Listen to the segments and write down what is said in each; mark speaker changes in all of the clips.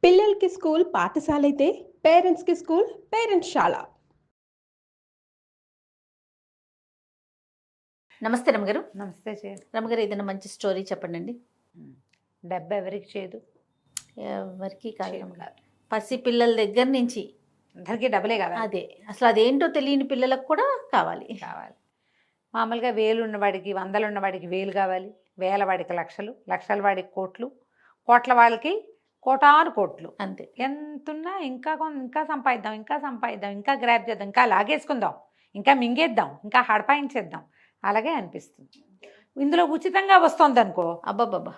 Speaker 1: పిల్లలకి స్కూల్ పాఠశాలైతే పేరెంట్స్‌కి స్కూల్ పేరెంట్స్‌శాల.
Speaker 2: నమస్తే రమగారు.
Speaker 3: నమస్తే
Speaker 2: రమగారు, ఏదైనా మంచి స్టోరీ చెప్పండి.
Speaker 3: డబ్బు ఎవరికి చేయదు,
Speaker 2: ఎవరికి కాదు
Speaker 3: చేయదు
Speaker 2: రమగారు.
Speaker 3: కాదు.
Speaker 2: పసి పిల్లల దగ్గర నుంచి
Speaker 3: అందరికీ డబ్బులే కావాలి.
Speaker 2: అదే అసలు అదేంటో తెలియని పిల్లలకు కూడా కావాలి.
Speaker 3: మామూలుగా వేలు ఉన్నవాడికి వందలు ఉన్నవాడికి వేలు కావాలి, వేల వాడికి లక్షలు, లక్షల వాడికి కోట్లు, కోట్ల వాళ్ళకి కోటాను కోట్లు.
Speaker 2: అంతే.
Speaker 3: ఎంతున్నా ఇంకా సంపాదిద్దాం, ఇంకా గ్రాప్ చేద్దాం, ఇంకా లాగేసుకుందాం, ఇంకా మింగేద్దాం, ఇంకా హడపాయించేద్దాం, అలాగే అనిపిస్తుంది. ఇందులో ఉచితంగా వస్తుంది అనుకో,
Speaker 2: అబ్బాబ్బా,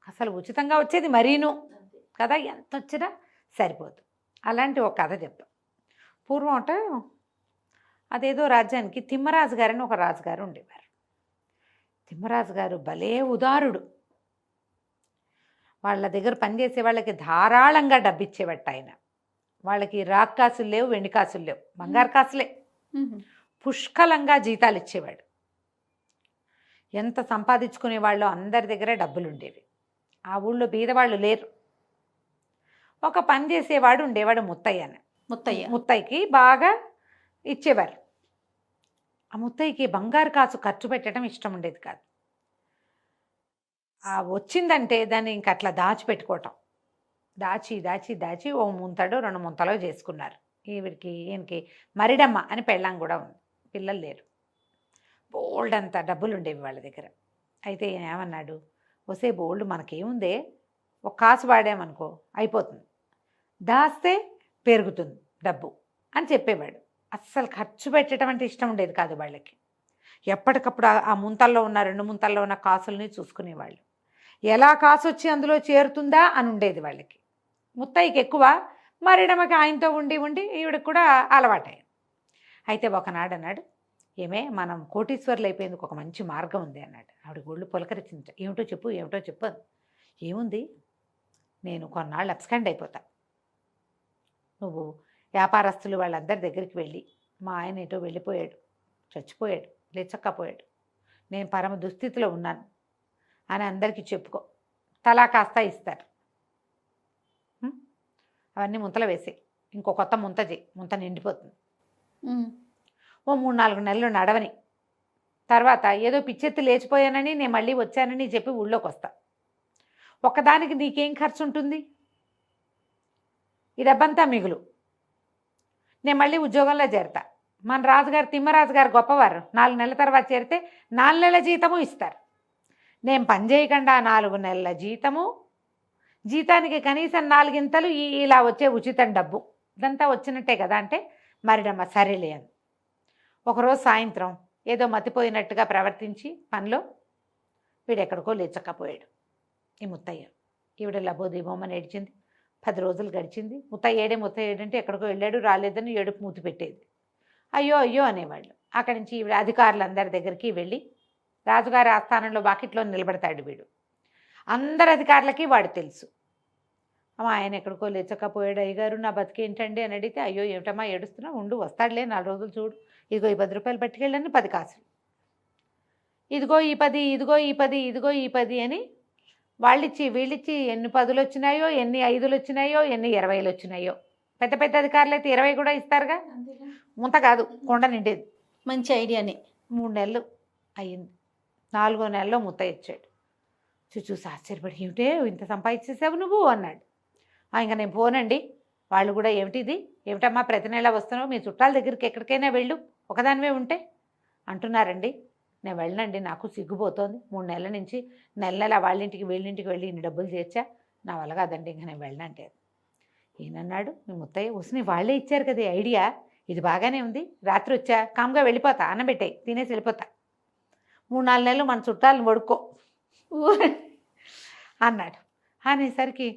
Speaker 3: అసలు ఉచితంగా వచ్చేది మరీను కదా, ఎంత వచ్చినా సరిపోదు. అలాంటి ఒక కథ చెప్తాం. పూర్వం అంటే అదేదో రాజ్యానికి తిమ్మరాజు గారని ఒక రాజుగారు ఉండేవారు. తిమ్మరాజు గారు భలే ఉదారుడు. వాళ్ళ దగ్గర పనిచేసే వాళ్ళకి ధారాళంగా డబ్బిచ్చేవట్ట ఆయన. వాళ్ళకి రాక్ కాసులు లేవు, వెండి కాసులు లేవు, బంగారు కాసులే. పుష్కలంగా జీతాలు ఇచ్చేవాడు. ఎంత సంపాదించుకునే వాళ్ళు అందరి దగ్గర డబ్బులు ఉండేవి. ఆ ఊళ్ళో బీదవాళ్ళు లేరు. ఒక పని చేసేవాడు ఉండేవాడు, ముత్తయ్యకి బాగా ఇచ్చేవారు. ఆ ముత్తయ్యకి బంగారు కాసు ఖర్చు పెట్టడం ఇష్టం ఉండేది కాదు. ఆ వచ్చిందంటే దాన్ని ఇంక అట్లా దాచిపెట్టుకోవటం. దాచి ఓ ముంతడో 2 ముంతలో చేసుకున్నారు. ఈయనకి మరిడమ్మ అని పెళ్ళాం కూడా ఉంది, పిల్లలు లేరు. బోల్డ్ అంత డబ్బులు ఉండేవి వాళ్ళ దగ్గర. అయితే ఈయన ఏమన్నాడు, వసే బోల్డ్ మనకేముందే, ఒక కాసు వాడామనుకో అయిపోతుంది, దాస్తే పెరుగుతుంది డబ్బు అని చెప్పేవాడు. అస్సలు ఖర్చు పెట్టడం అంటే ఇష్టం ఉండేది కాదు వాళ్ళకి. ఎప్పటికప్పుడు ఆ ముంతల్లో ఉన్న 2 ముంతల్లో ఉన్న కాసుల్ని చూసుకునేవాళ్ళు. ఎలా కాసు వచ్చి అందులో చేరుతుందా అని ఉండేది వాళ్ళకి. ముత్తయ్యకి ఎక్కువ, మరిడమకి ఆయనతో ఉండి ఈవిడకి కూడా అలవాటైంది. అయితే ఒకనాడు అన్నాడు, ఏమే మనం కోటీశ్వర్లు అయిపోయేందుకు ఒక మంచి మార్గం ఉంది అన్నాడు. ఆవిడ గోళ్ళు పులకరించింది. ఏమిటో చెప్పు. ఏముంది, నేను కొన్నాళ్ళు అబ్స్కాండ్ అయిపోతా. నువ్వు వ్యాపారస్తులు వాళ్ళందరి దగ్గరికి వెళ్ళి, మా ఆయన ఎటో వెళ్ళిపోయాడు, చచ్చిపోయాడు, లేచక్కపోయాడు, నేను పరమ దుస్థితిలో ఉన్నాను అని అందరికీ చెప్పుకో. తలా కాస్త ఇస్తారు. అవన్నీ ముంతలో వేసి ఇంకో కొత్త ముంత చేయి, ముంత నిండిపోతుంది. ఓ 3-4 నెలలు నడవని తర్వాత ఏదో పిచ్చెత్తి లేచిపోయానని నేను మళ్ళీ వచ్చానని చెప్పి ఊళ్ళోకి వస్తా. ఒక్కదానికి నీకేం ఖర్చు ఉంటుంది, ఈ డబ్బంతా మిగులు. నేను మళ్ళీ ఉద్యోగంలో చేరతా. మన రాజుగారు తిమ్మరాజు గారు గొప్పవారు, 4 నెలల తర్వాత చేరితే 4 నెలల జీతము ఇస్తారు. నేను పని చేయకుండా 4 నెలల జీతానికి కనీసం 4 ఇంతలు ఇలా వచ్చే ఉచితం డబ్బు, ఇదంతా వచ్చినట్టే కదా అంటే, మరిడమ్మ సరేలే అని. ఒకరోజు సాయంత్రం ఏదో మతిపోయినట్టుగా ప్రవర్తించి పనిలో వీడెక్కడికో లేచక్కపోయాడు ఈ ముత్తయ్య. ఈవిడ లబోదీబోమని ఏడ్చింది. 10 రోజులు గడిచింది. ముత్తయ్య ఏడంటే ఎక్కడికో వెళ్ళాడు, రాలేదని ఏడుపు మూతి పెట్టేది. అయ్యో అనేవాళ్ళు. అక్కడి నుంచి ఈవిడ అధికారులందరి దగ్గరికి వెళ్ళి, రాజుగారి ఆస్థానంలో వాకిట్లో నిలబడతాడు వీడు. అందరు అధికారులకి వాడు తెలుసు. అమ్మ ఆయన ఎక్కడికో లేచకపోయాడు అయ్యగారు, నా బతికేంటండి అని అడిగితే, అయ్యో ఏమిటమ్మా ఏడుస్తున్నా, ఉండు వస్తాడులే 4 రోజులు చూడు, ఇదిగో ఈ 10 రూపాయలు పట్టుకెళ్ళని 10 కాసులు, ఇదిగో ఈ 10 అని వాళ్ళిచ్చి వీళ్ళిచ్చి ఎన్ని 10లు వచ్చినాయో, ఎన్ని 5లు వచ్చినాయో, ఎన్ని 20లు వచ్చినాయో. పెద్ద అధికారులు అయితే 20 కూడా ఇస్తారుగా. ముంత కాదు, కొండ నిండేది.
Speaker 2: మంచి ఐడియానే.
Speaker 3: 3 నెలలు అయ్యింది. 4వ నెలలో ముత్తయ్య ఇచ్చాడు. చూసి ఆశ్చర్యపడి, ఏమిటే ఇంత సంపాదించేసావు నువ్వు అన్నాడు. ఇంకా నేను పోనండి. వాళ్ళు కూడా ఏమిటమ్మా ప్రతి నెల వస్తున్నావు, మీ చుట్టాల దగ్గరికి ఎక్కడికైనా వెళ్ళు, ఒకదానివే ఉంటే అంటున్నారండి. నేను వెళ్ళనండి, నాకు సిగ్గుపోతోంది. 3 నెలల నుంచి నెల వాళ్ళింటికి వీళ్ళింటికి వెళ్ళి ఇన్ని డబ్బులు చేర్చా, నా వల్ల కాదండి, ఇంకా నేను వెళ్ళనంటే. ఈయనన్నాడు, మీ ముత్తయ్య వస్తుని వాళ్ళే ఇచ్చారు కదా ఐడియా, ఇది బాగానే ఉంది, రాత్రి వచ్చా కామ్గా వెళ్ళిపోతా, అన్నం పెట్టే తినేసి వెళ్ళిపోతా, 3-4 నెలలు మన చుట్టాలను వడుకో అన్నాడు. అనేసరికి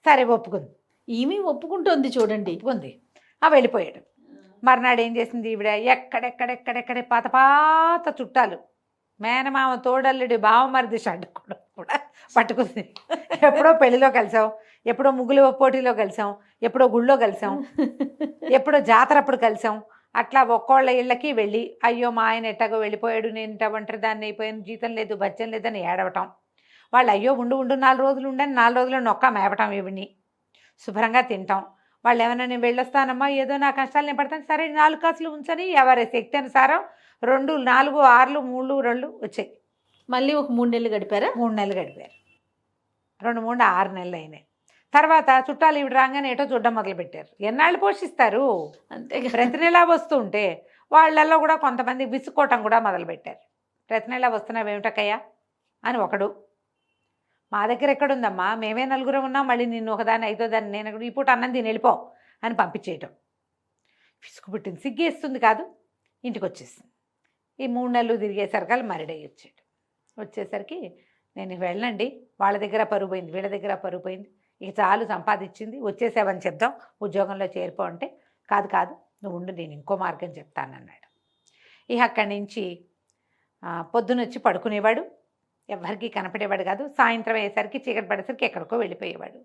Speaker 3: సరే ఒప్పుకుంది.
Speaker 2: ఈమె ఒప్పుకుంటోంది చూడండి.
Speaker 3: ఒప్పుకుంది. వెళ్ళిపోయాడు. మర్నాడు ఏం చేసింది ఈవిడ, ఎక్కడెక్కడే పాత చుట్టాలు, మేనమామ తోడల్లుడి బావమరిది షడ్డు కూడా పట్టుకుంది. ఎప్పుడో పెళ్లిలో కలిసాం, ఎప్పుడో ముగ్గులు పోటీలో కలిసాం, ఎప్పుడో గుళ్ళో కలిసాం, ఎప్పుడో జాతరప్పుడు కలిసాం. అట్లా ఒక్కోళ్ళ ఇళ్ళకి వెళ్ళి, అయ్యో మా ఆయన ఎట్టగో వెళ్ళిపోయాడు, నేను ఇంట ఒంటరి దాన్ని అయిపోయాను, జీతం లేదు బచ్చం లేదని ఏడవటం. వాళ్ళు అయ్యో ఉండు 4 రోజులు ఉండని 4 రోజులు నొక్క మేపటం ఈవిని. శుభ్రంగా తింటాం. వాళ్ళు ఏమైనా నేను వెళ్ళొస్తానమ్మా, ఏదో నా కష్టాలు నేను పడతాను, సరే 4 కాసులు ఉంచని ఎవరి శక్తి అనుసారం 2, 4, 6, 3, 2 వచ్చాయి.
Speaker 2: మళ్ళీ ఒక 3 నెలలు గడిపారా?
Speaker 3: 3 నెలలు గడిపారు. 2, 3, 6 నెలలు అయినాయి. తర్వాత చుట్టాలు ఇవి రాగానే ఏటో చూడడం మొదలుపెట్టారు. ఎన్నాళ్ళు పోషిస్తారు?
Speaker 2: అంతే
Speaker 3: ప్రతి నెలా వస్తూ ఉంటే వాళ్ళల్లో కూడా కొంతమంది విసుక్కోవటం కూడా మొదలుపెట్టారు. ప్రతి నెలా వస్తున్నావేమిటక్కయ్యా అని ఒకడు. మా దగ్గర ఎక్కడుందమ్మా, మేమే 4 ఉన్నాం, మళ్ళీ నిన్ను ఒకదాన్ని అయితో దాన్ని నేను ఈ పూట అన్నం తిని వెళ్ళిపో అని పంపించేయటం. విసుగు పుట్టింది, సిగ్గేస్తుంది కాదు. ఇంటికి వచ్చేసింది. ఈ 3 నెలలు తిరిగేసరికి మరిడయ్యి వచ్చాడు. వచ్చేసరికి నేను వెళ్ళండి, వాళ్ళ దగ్గర పరుగు పోయింది, వీళ్ళ దగ్గర పరుగు పోయింది, ఇక చాలు సంపాదించింది, వచ్చేసావని చెప్దాం, ఉద్యోగంలో చేరిపో అంటే, కాదు కాదు నువ్వు ఉండు, నేను ఇంకో మార్గం చెప్తానన్నాడు. ఇక అక్కడి నుంచి పొద్దునొచ్చి పడుకునేవాడు, ఎవరికి కనపడేవాడు కాదు. సాయంత్రం అయ్యేసరికి చీకటి పడేసరికి ఎక్కడికో వెళ్ళిపోయేవాడు.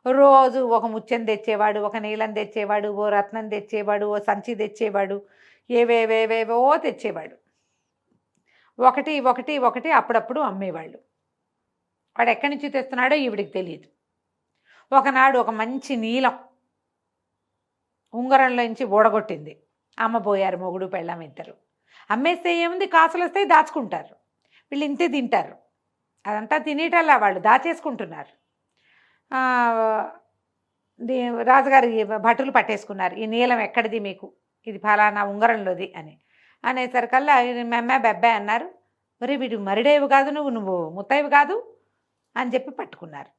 Speaker 3: రోజు ఒక ముత్యం తెచ్చేవాడు, ఒక నీలం తెచ్చేవాడు, ఓ రత్నం తెచ్చేవాడు, ఓ సంచి తెచ్చేవాడు, ఏవేవేవేవో తెచ్చేవాడు. ఒకటి ఒకటి ఒకటి అప్పుడప్పుడు అమ్మేవాళ్ళు. వాడు ఎక్కడి నుంచి తెస్తున్నాడో ఈవిడికి తెలియదు. ఒకనాడు ఒక మంచి నీలం ఉంగరంలోంచి ఊడగొట్టింది. అమ్మబోయారు మొగుడు పెళ్ళాం ఇద్దరు. అమ్మేస్తే ఏముంది, కాసులు వస్తాయి, దాచుకుంటారు. వీళ్ళు ఇంతే తింటారు. అదంతా తినేటల్లా వాళ్ళు దాచేసుకుంటున్నారు. రాజుగారి భటులు పట్టేసుకున్నారు. ఈ నీలం ఎక్కడిది మీకు, ఇది ఫలానా ఉంగరంలోది అని అనేసరికల్లా మెమ్మ బెబ్బే అన్నారు. మరి వీడు మరిడేవి కాదు, నువ్వు ముత్తైవి కాదు అని చెప్పి పట్టుకున్నారు.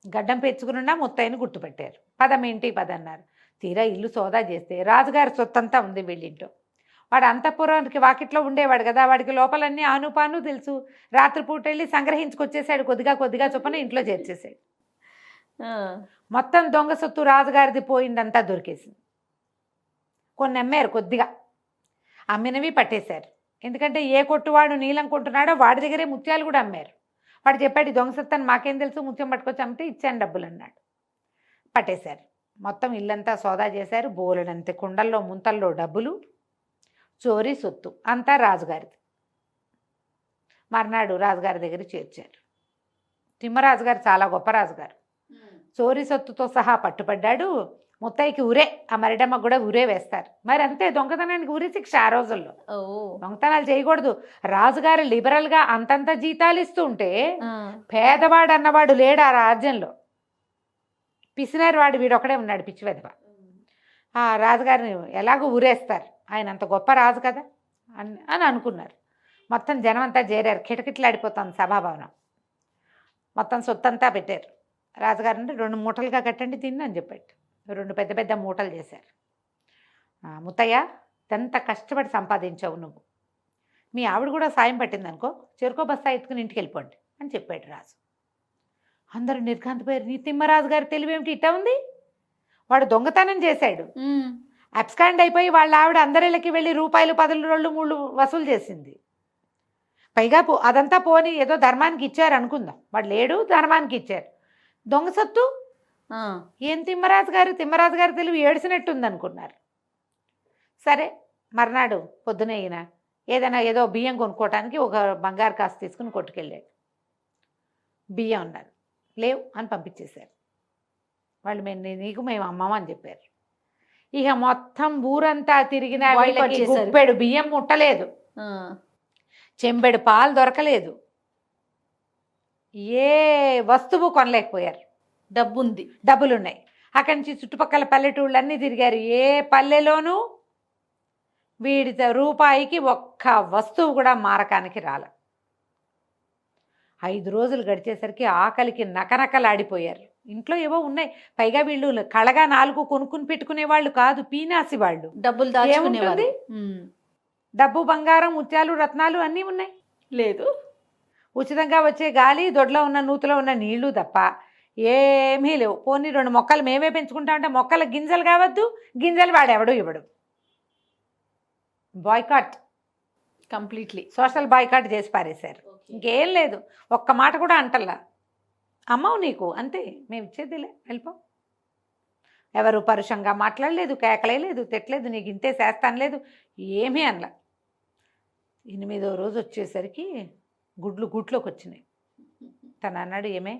Speaker 3: గడ్డం పెంచుకున్నా ముత్తైని గుర్తుపెట్టారు. పదం ఏంటి పదన్నారు. తీరా ఇల్లు సోదా చేస్తే రాజుగారి సొత్తంతా ఉంది వీళ్ళింట్లో. వాడు అంతఃపురానికి వాకిట్లో ఉండేవాడు కదా, వాడికి లోపలన్నీ ఆనుపాను తెలుసు. రాత్రిపూట వెళ్ళి సంగ్రహించుకొచ్చేసాడు, కొద్దిగా కొద్దిగా చొప్పున ఇంట్లో చేర్చేసాడు. మొత్తం దొంగ సొత్తు రాజుగారిది పోయిందంతా దొరికేసింది. కొన్ని అమ్మారు, కొద్దిగా అమ్మినవి పట్టేశారు. ఎందుకంటే ఏ కొట్టువాడు నీలం కొంటున్నాడో వాడి దగ్గరే ముత్యాలు కూడా అమ్మారు. వాడు చెప్పాడు, దొంగ సొత్తని మాకేం తెలుసు, ముత్యం పట్టుకొచ్చి అమ్మితే ఇచ్చాను డబ్బులు అన్నాడు. పట్టేశారు. మొత్తం ఇల్లంతా సోదా చేశారు. బోలెడంత కుండల్లో ముంతల్లో డబ్బులు, చోరీ సొత్తు అంతా రాజుగారిది. మర్నాడు రాజుగారి దగ్గర చేర్చారు. తిమ్మరాజు గారు చాలా గొప్ప రాజుగారు. చోరీ సొత్తుతో సహా పట్టుపడ్డాడు. ముత్తైకి ఉరే, ఆ మరిడమ్మ కూడా ఉరే వేస్తారు. మరి అంతే, దొంగతనానికి ఉరి శిక్ష ఆ రోజుల్లో. దొంగతనాలు చేయకూడదు. రాజుగారు లిబరల్గా అంతంత జీతాలు ఇస్తూ ఉంటే పేదవాడు అన్నవాడు లేడు ఆ రాజ్యంలో. పిసినారు వాడు వీడొక్కడే ఉన్నాడు, పిచ్చి వెధవ. ఆ రాజుగారిని ఎలాగో ఊరేస్తారు, ఆయన అంత గొప్ప రాజు కదా అని అనుకున్నారు. మొత్తం జనం అంతా చేరారు. కిటకిటలాడిపోతుంది సభాభవనం. మొత్తం సొత్తంతా పెట్టారు. రాజుగారిని 2 మూటలుగా కట్టండి తిని అని చెప్పాడు. 2 పెద్ద పెద్ద మూటలు చేశారు. ముత్తయ్య, ఎంత కష్టపడి సంపాదించావు నువ్వు, మీ ఆవిడ కూడా సాయం పట్టిందనుకో, చెరుకో బస్తా ఎత్తుకుని ఇంటికి వెళ్ళిపోండి అని చెప్పాడు రాజు. అందరూ నిర్ఘాంతపోయారు. నీ తిమ్మరాజు గారి తెలివేమిటి ఇట్టా ఉంది, వాడు దొంగతనం చేశాడు, అబ్స్కాండ్ అయిపోయి వాళ్ళ ఆవిడ అందరిళ్ళకి వెళ్ళి రూపాయలు 10, 2, 3 వసూలు చేసింది. పైగా అదంతా పోని ఏదో ధర్మానికి ఇచ్చారు అనుకుందాం, వాడు లేడు, ధర్మానికి ఇచ్చారు. దొంగ సొత్తు ఏం తిమ్మరాజు గారు తెలివి ఏడిసినట్టుంది అనుకున్నారు. సరే, మర్నాడు పొద్దునే ఈయన ఏదో బియ్యం కొనుక్కోవటానికి ఒక బంగారు కాసు తీసుకుని కొట్టుకెళ్ళాడు. బియ్యం ఉన్నారు, లేవు అని పంపించేశారు. వాళ్ళు మేము అమ్మమ్మ అని చెప్పారు. ఇక మొత్తం ఊరంతా తిరిగిన వీళ్ళకి గుప్పెడు బియ్యం ముట్టలేదు, చెంబెడు పాలు దొరకలేదు, ఏ వస్తువు కొనలేకపోయారు. డబ్బులున్నాయి. అక్కడి నుంచి చుట్టుపక్కల పల్లెటూళ్ళన్నీ తిరిగారు. ఏ పల్లెలోనూ వీడి రూపాయికి ఒక్క వస్తువు కూడా మారకానికి రాల. 5 రోజులు గడిచేసరికి ఆకలికి నకనకలాడిపోయారు. ఇంట్లో ఏవో ఉన్నాయి, పైగా వీళ్ళు కళగా 4 కొనుక్కుని పెట్టుకునే వాళ్ళు కాదు, పీనాసి వాళ్ళు.
Speaker 2: డబ్బులు దాచుకునేవారు.
Speaker 3: డబ్బు, బంగారం, ముత్యాలు, రత్నాలు అన్నీ ఉన్నాయి.
Speaker 2: లేదు,
Speaker 3: ఉచితంగా వచ్చే గాలి, దొడ్లో ఉన్న నూతులో ఉన్న నీళ్లు తప్ప ఏమీ లేవు. పోనీ 2 మొక్కలు మేమే పెంచుకుంటామంటే మొక్కల గింజలు కావద్దు, గింజలు వాడెవడు ఇవ్వడు. బాయ్కాట్,
Speaker 2: కంప్లీట్లీ
Speaker 3: సోషల్ బాయ్కాట్ చేసి పారేశారు. ఇంకేం లేదు, ఒక్క మాట కూడా అంటల్లా. అమ్మవు నీకు అంతే, మేము ఇచ్చేదిలే, వెళ్ళిపో. ఎవరు పరుషంగా మాట్లాడలేదు, కేకలేదు, తిట్టలేదు, నీకు ఇంతే చేస్తాను లేదు, ఏమీ అనలా. 8వ రోజు వచ్చేసరికి గుడ్లోకి వచ్చినాయి. తను అన్నాడు, ఏమే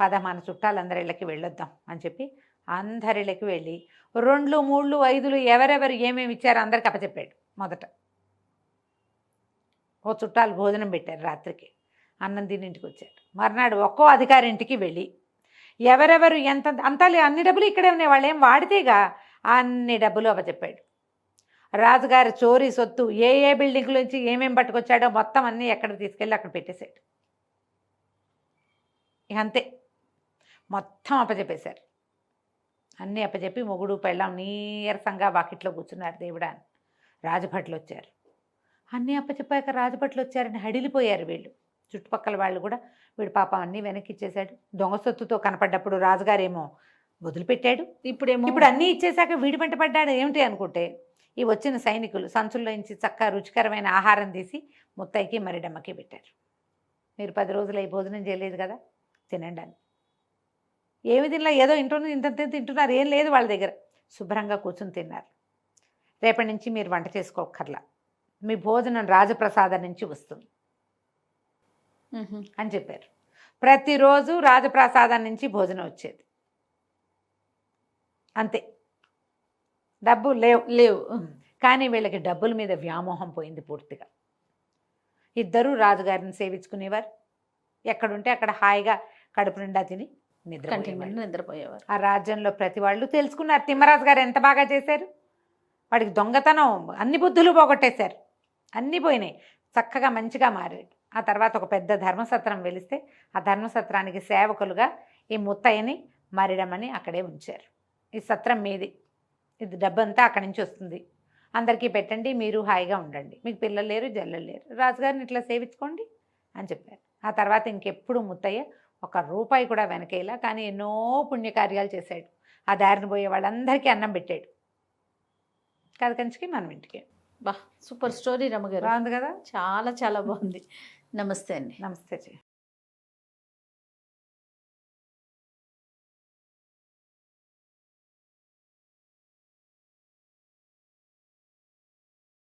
Speaker 3: పద మన చుట్టాలందరి ఇళ్ళకి వెళ్ళొద్దాం అని చెప్పి అందరిళ్ళకి వెళ్ళి 2, 3, 5 ఎవరెవరు ఏమేమి ఇచ్చారో అందరికి అప్పచెప్పాడు. మొదట ఓ చుట్టాలు భోజనం పెట్టారు, రాత్రికి అన్నం తిని ఇంటికి వచ్చారు. మర్నాడు ఒక్కో అధికారి ఇంటికి వెళ్ళి ఎవరెవరు ఎంత అంతా అన్ని డబ్బులు ఇక్కడే ఉన్నాయి, వాళ్ళు ఏం వాడితేగా అన్ని డబ్బులు అప్పచెప్పాడు. రాజుగారి చోరీ సొత్తు ఏ బిల్డింగ్ నుంచి ఏమేమి పట్టుకొచ్చాడో మొత్తం అన్నీ ఎక్కడ తీసుకెళ్ళి అక్కడ పెట్టేశాడు. ఇక అంతే, మొత్తం అప్పచెప్పేశారు. అన్నీ అప్పచెప్పి మొగుడు పెళ్ళాం నీరసంగా వాకిట్లో కూర్చున్నారు. దేవుడా అని రాజభట్లు వచ్చారు. అన్నీ అప్పచెప్పాక రాజభట్లు వచ్చారని హడిలిపోయారు వీళ్ళు. చుట్టుపక్కల వాళ్ళు కూడా వీడు పాపం అన్నీ వెనక్కి ఇచ్చేశాడు. దొంగ సొత్తుతో కనపడ్డప్పుడు రాజుగారేమో వదిలిపెట్టాడు. ఇప్పుడు అన్నీ ఇచ్చేశాక వీడి వెంట పడ్డాడు ఏమిటి అనుకుంటే, ఈ వచ్చిన సైనికులు సంచుల్లోంచి చక్కగా రుచికరమైన ఆహారం తీసి ముత్తయ్యకి మరిడమ్మకి పెట్టారు. మీరు 10 రోజులు అయి భోజనం చేయలేదు కదా, తినండి అని. ఏమి తినలా, ఏదో ఇంత తింటున్నారు, ఏం లేదు వాళ్ళ దగ్గర. శుభ్రంగా కూర్చుని తిన్నారు. రేపటి నుంచి మీరు వంట చేసుకోకర్లా, మీ భోజనం రాజప్రసాదం నుంచి వస్తుంది అని చెప్పారు. ప్రతిరోజు రాజప్రసాదం నుంచి భోజనం వచ్చేది. అంతే, డబ్బు లేవు. కానీ వీళ్ళకి డబ్బుల మీద వ్యామోహం పోయింది పూర్తిగా. ఇద్దరూ రాజుగారిని సేవించుకునేవారు. ఎక్కడుంటే అక్కడ హాయిగా కడుపు నిండా తిని
Speaker 2: నిద్రపోయేవారు.
Speaker 3: ఆ రాజ్యంలో ప్రతి వాళ్ళు తెలుసుకున్నారు తిమ్మరాజు గారు ఎంత బాగా చేశారు. వాడికి దొంగతనం అన్ని బుద్ధులు పోగొట్టేశారు, అన్నీ పోయినాయి, చక్కగా మంచిగా మారాడు. ఆ తర్వాత ఒక పెద్ద ధర్మసత్రం వెలిస్తే ఆ ధర్మసత్రానికి సేవకులుగా ఈ ముత్తయ్యని మరిడమని అక్కడే ఉంచారు. ఈ సత్రం మీది, ఇది డబ్బంతా అక్కడి నుంచి వస్తుంది, అందరికీ పెట్టండి, మీరు హాయిగా ఉండండి, మీకు పిల్లలు లేరు జల్లలు లేరు, రాజుగారిని ఇట్లా సేవించుకోండి అని చెప్పారు. ఆ తర్వాత ఇంకెప్పుడు ముత్తయ్య 1 రూపాయి కూడా వెనకేలా, కానీ ఎన్నో పుణ్యకార్యాలు చేశాడు. ఆ దారిని పోయే వాళ్ళందరికీ అన్నం పెట్టాడు. కథ కంచికి మనం ఇంటికి.
Speaker 2: బా, సూపర్ స్టోరీ రమ్మగారు.
Speaker 3: బాగుంది కదా,
Speaker 2: చాలా చాలా బాగుంది. నమస్తే అండి.
Speaker 3: నమస్తే.